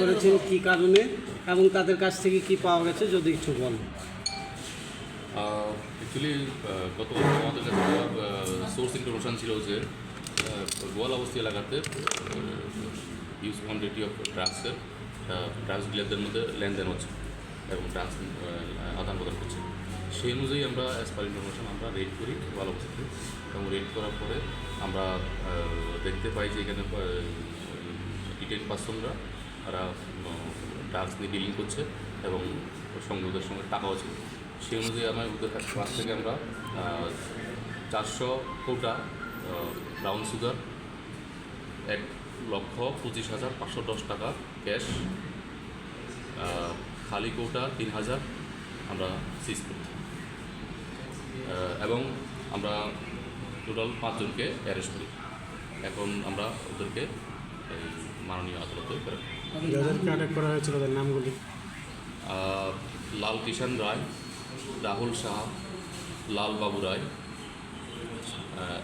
করেছেন কী কারণে এবং তাদের কাছ থেকে কি পাওয়া গেছে যদি একটু বলেন। অ্যাকচুয়ালি গত আমাদের কাছে সোর্স ইনফরমেশন ছিল যে গোয়ালাবস্তি এলাকাতে হিউজ কোয়ান্টিটি অফ ড্রাগসের ড্রাগস ডিলারদের মধ্যে লেনদেন হচ্ছে এবং ড্রাগস আদান প্রদান করছে। সেই অনুযায়ী আমরা অ্যাজ পার ইনফরমেশন আমরা রেড করি গোয়ালাবস্তিতে এবং রেড করার পরে আমরা দেখতে পাই যে এখানে ডিটেন পার্সনরা তারা ড্রাগস নিয়ে ডিলিং করছে এবং সঙ্গে ওদের সঙ্গে টাকাও ছিল। সেই অনুযায়ী ওদের কাছ থেকে আমরা 400 কৌটা ব্রাউন সুগার, 1,25,510 টাকা ক্যাশ, খালি কৌটা 3,000 আমরা সিজ করি এবং আমরা টোটাল 5 জনকে অ্যারেস্ট করি। এখন আমরা ওদেরকে মাননীয় আদালতে প্রেরণ করি। যাদেরকে আটক করা হয়েছিল তাদের নামগুলি? লাল কিষাণ রায়, রাহুল শাহ, লাল বাবু রায়,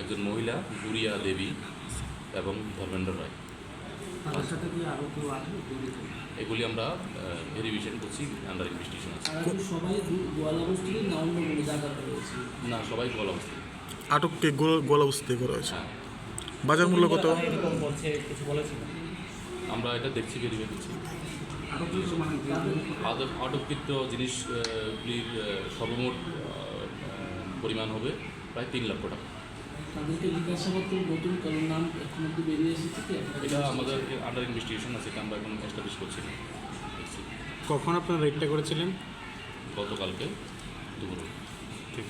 একজন মহিলা গুড়িয়া দেবী এবং ধর্মেন্দ্র রায়। এগুলি আমরা ভেরিফিকেশন করছি, আন্ডার ইনভেস্টিগেশন আছে। না, সবাই গোয়ালাবস্তি। আটককে গোয়ালাবস্তি করা হয়েছে। হ্যাঁ, বাজার মূল্য কত? আমরা এটা দেখছি, ভেরিফাই করছি। আটককৃত জিনিসগুলির সর্বমোট পরিমাণ হবে প্রায় 3 লক্ষ টাকা। এটা আমাদের আন্ডার ইনভেস্টিগেশন আছে, এটা আমরা এখন এস্টাবলিশ করছি। কখন আপনারা রেডটা করেছিলেন? গতকালকে দুপুরে। ঠিক।